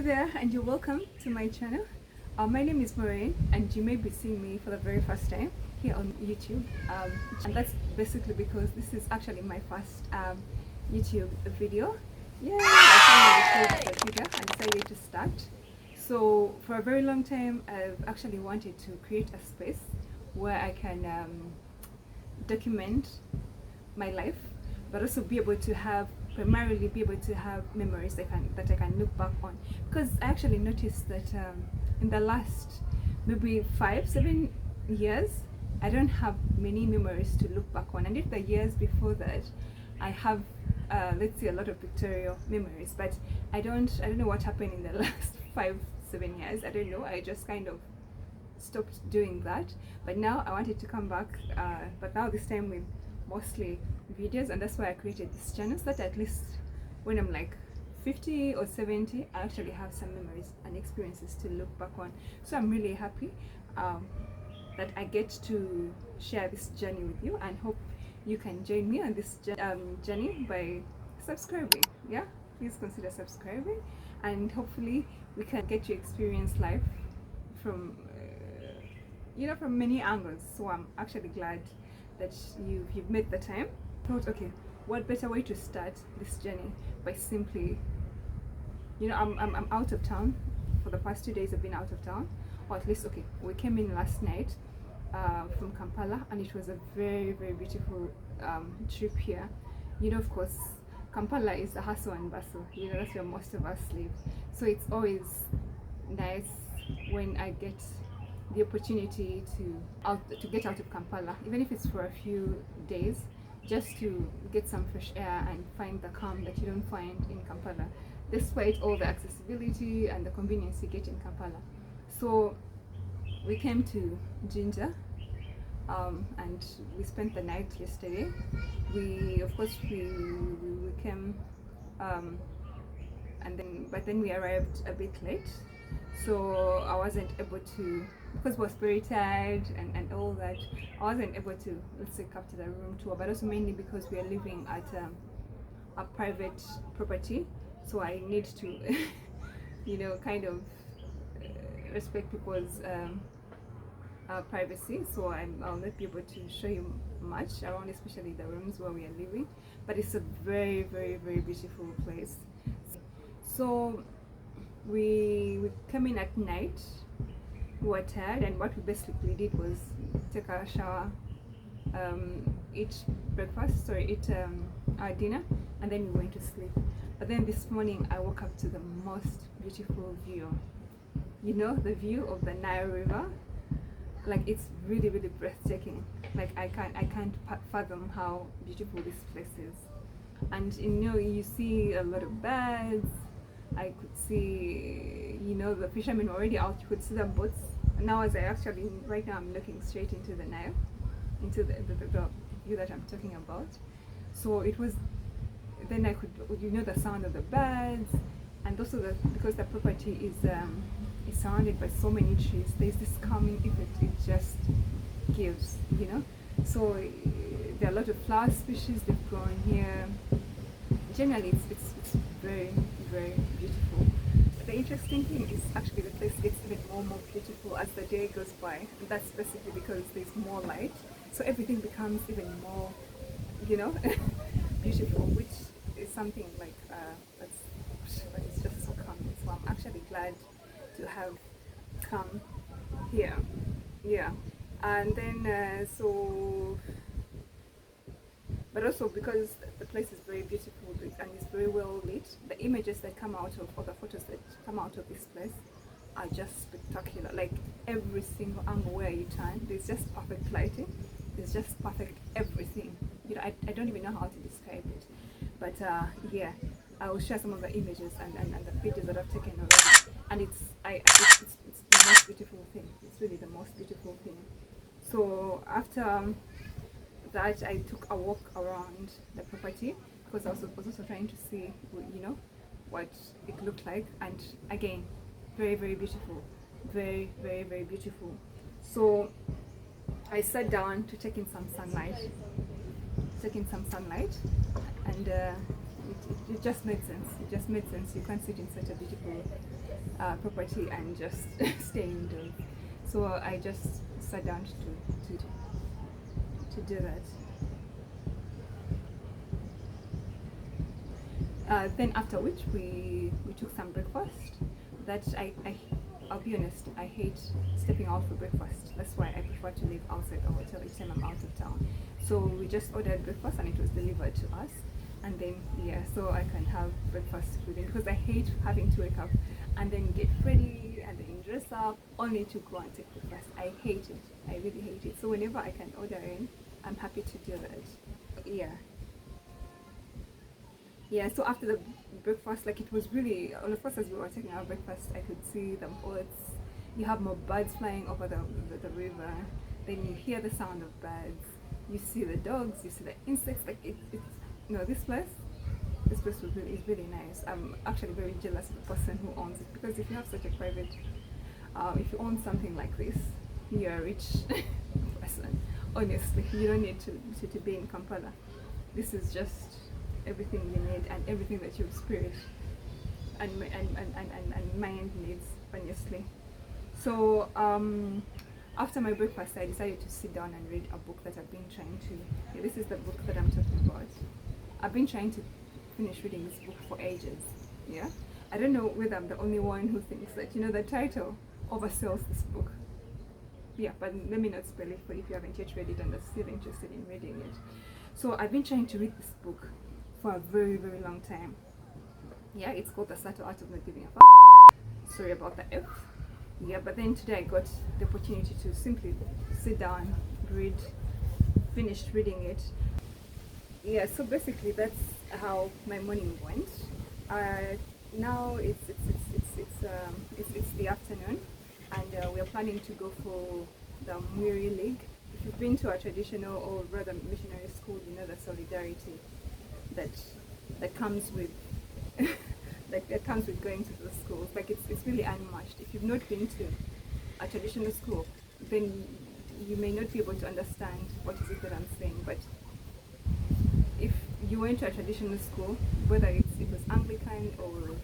there, and you're welcome to my channel. My name is Maureen, and you may be seeing me for the very first time here on YouTube. And that's basically because this is actually my first YouTube video. Yeah, I finally recorded the video and decided to start. So for a very long time, I've actually wanted to create a space where I can document my life, but also be able to have primarily be able to have memories that I can look back on, because I actually noticed that in the last maybe 5-7 years I don't have many memories to look back on, and if the years before that I have let's say a lot of pictorial memories, but I don't know what happened in the last 5-7 years. I don't know, I just kind of stopped doing that. But now I wanted to come back, but now this time with mostly videos, and that's why I created this channel, so that at least when I'm like 50 or 70 I actually have some memories and experiences to look back on. So I'm really happy that I get to share this journey with you, and hope you can join me on this journey by subscribing. Yeah, please consider subscribing, and hopefully we can get to experience life from from many angles. So I'm actually glad that you've made the time. Thought, okay, what better way to start this journey by simply, I'm out of town for the past 2 days. I've been out of town, or at least, okay, we came in last night from Kampala, and it was a very, very beautiful trip here. Of course, Kampala is the hustle and bustle. That's where most of us live. So it's always nice when I get the opportunity to get out of Kampala, even if it's for a few days, just to get some fresh air and find the calm that you don't find in Kampala, despite all the accessibility and the convenience you get in Kampala. So we came to Jinja, and we spent the night yesterday. We came, but then we arrived a bit late, so I wasn't able to, because I was very tired and all that, I wasn't able to, let's say, capture the room tour, but also mainly because we are living at a private property, so I need to kind of respect people's privacy. So I'll not be able to show you much around, especially the rooms where we are living, but it's a very, very, very beautiful place. So we came in at night. We were tired, and what we basically did was take a shower, eat our dinner, and then we went to sleep. But then this morning I woke up to the most beautiful view. The view of the Nile River. Like, it's really, really breathtaking. Like, I can't fathom how beautiful this place is. And you see a lot of birds. I could see, the fishermen were already out. You could see the boats. Now, right now I'm looking straight into the Nile, into the view that I'm talking about. So it was, then I could, the sound of the birds, and also because the property is surrounded by so many trees, there's this calming effect it just gives, So there are a lot of flower species they've grown here. Generally, it's very, very beautiful. But the interesting thing is actually the place gets even more beautiful as the day goes by, and that's basically because there's more light, so everything becomes even more, beautiful, which is something like that is just so calming. So I'm actually glad to have come here. Yeah, and then but also because the place is very beautiful and it's very well lit, the images that come out of, or the photos that come out of this place are just spectacular. Like, every single angle where you turn, there's just perfect lighting, there's just perfect everything. I don't even know how to describe it, but yeah, I will share some of the images and the videos that I've taken already, and it's the most beautiful thing. It's really the most beautiful thing. So after that, I took a walk around the property, because I was also trying to see, what it looked like. And again, very, very beautiful, very, very, very beautiful. So I sat down to take in some sunlight, and it just made sense. It just made sense. You can't sit in such a beautiful property and just stay indoors. So I just sat down to do that. Then after which we took some breakfast. That I'll be honest, I hate stepping out for breakfast. That's why I prefer to live outside the hotel each time I'm out of town. So we just ordered breakfast and it was delivered to us. And then so I can have breakfast with him, because I hate having to wake up and then get ready and then dress up only to go and take breakfast. I hate it. I really hate it. So whenever I can order in, I'm happy to do that. Yeah, so after the breakfast, like, it was really, all of us as we were taking our breakfast, I could see the birds. You have more birds flying over the river. Then you hear the sound of birds. You see the dogs, you see the insects. Like, it's this place is really nice. I'm actually very jealous of the person who owns it, because if you have such a private, if you own something like this, you're a rich person. Honestly, you don't need to be in Kampala. This is just everything you need and everything that your spirit and mind needs, honestly. So after my breakfast, I decided to sit down and read a book that I've been trying to. This is the book that I'm talking about. I've been trying to finish reading this book for ages. Yeah, I don't know whether I'm the only one who thinks that the title oversells this book. Yeah, but let me not spoil it for you if you haven't yet read it and are still interested in reading it. So I've been trying to read this book for a very, very long time. Yeah, it's called The Subtle Art of Not Giving a Fuck. Sorry about the F. Yeah, but then today I got the opportunity to simply sit down, finished reading it. Yeah, so basically that's how my morning went. Now it's the afternoon, and we are planning to go for the Mwiri League. If you've been to a traditional or rather missionary school, you know the solidarity that comes with that comes with going to the schools. Like, it's really unmatched. If you've not been to a traditional school, then you may not be able to understand what is it that I'm saying. But if you went to a traditional school, whether it was Anglican or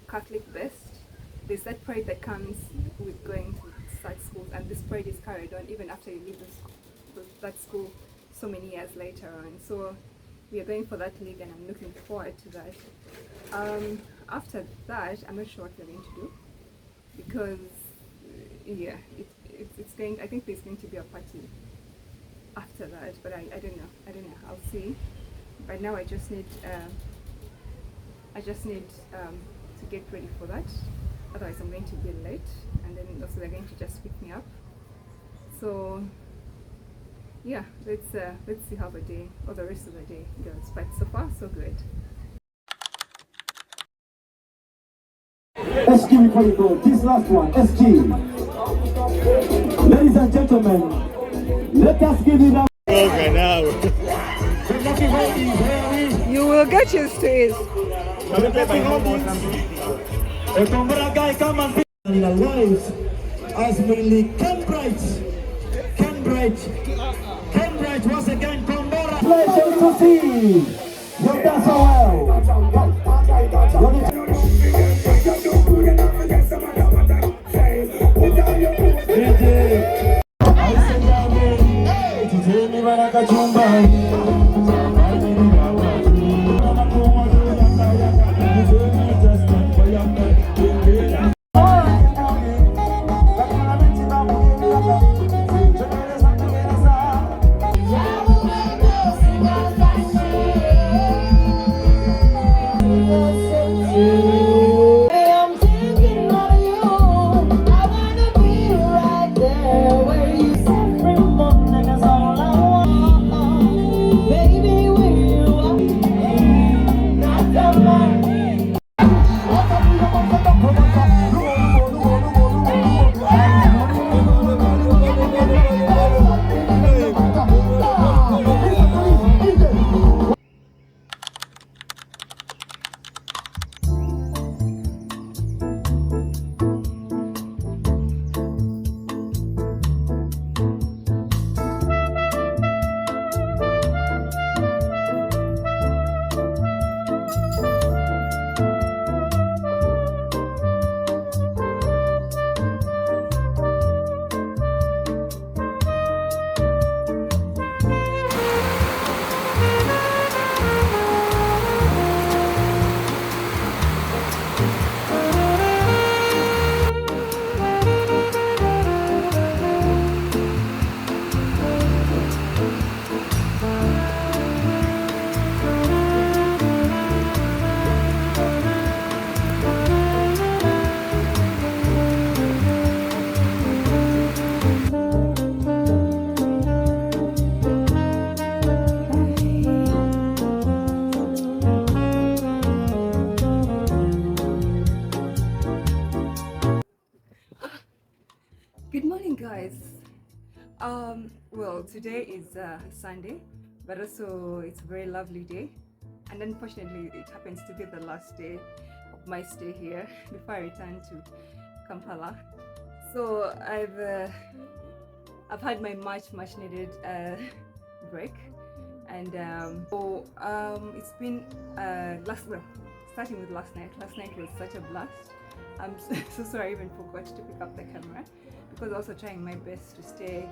Catholic based, there's that pride that comes with going to such schools, and this pride is carried on even after you leave that school so many years later on. So we are going for that league, and I'm looking forward to that. After that, I'm not sure what we're going to do, because it's going. I think there's going to be a party after that, but I don't know. I'll see. But now I just need to get ready for that. Otherwise, I'm going to be late, and then also they're going to just pick me up. So yeah, let's see how the day or the rest of the day goes. But so far, so good. SG before you go. This last one, SG. Ladies and gentlemen, let us give it up. Okay, now. You will get used to it. A Tombra guy come and pick our wives as mainly Cambridge once again. Tombra. Pleasure to see you dance so well. Good morning, guys. Well, today is Sunday, but also it's a very lovely day, and unfortunately, it happens to be the last day of my stay here before I return to Kampala. So I've had my much needed break, and it's been starting with last night. Last night was such a blast. I'm so sorry I even forgot to pick up the camera, because I was also trying my best to stay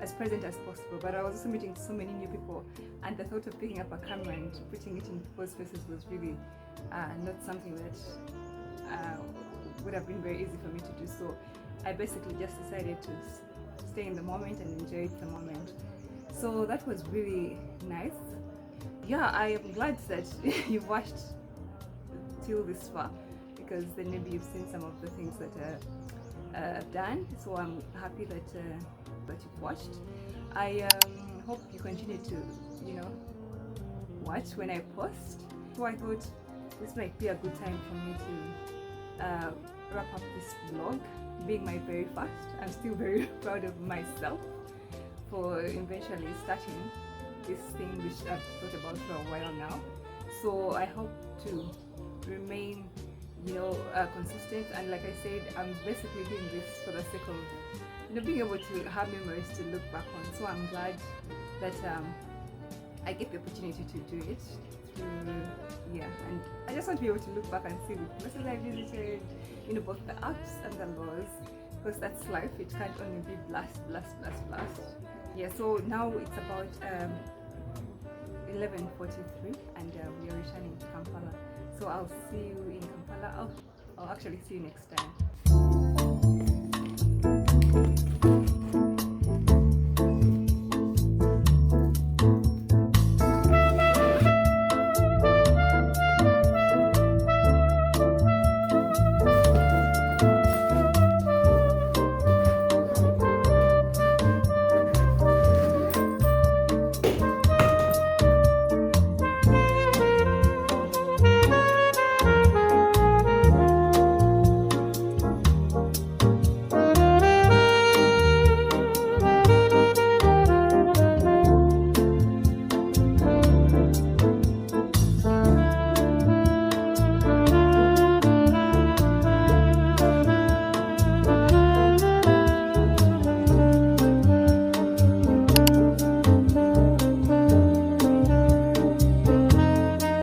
as present as possible, but I was also meeting so many new people, and the thought of picking up a camera and putting it in people's faces was really not something that would have been very easy for me to do. So I basically just decided to stay in the moment and enjoy the moment. So that was really nice. Yeah, I am glad that you've watched till this far, because then maybe you've seen some of the things that I've done. So I'm happy that you've watched. I hope you continue to watch when I post. So I thought this might be a good time for me to wrap up this vlog, being my very first. I'm still very proud of myself for eventually starting this thing, which I've thought about for a while now. So I hope to remain consistent, and like I said, I'm basically doing this for the sake of being able to have memories to look back on. So I'm glad that I get the opportunity to do it and I just want to be able to look back and see the places I visited, both the ups and the lows, because that's life. It can't only be blast. Yeah, so now it's about 11:43 and we are returning to Kampala. So I'll see you in Kampala. I'll actually see you next time.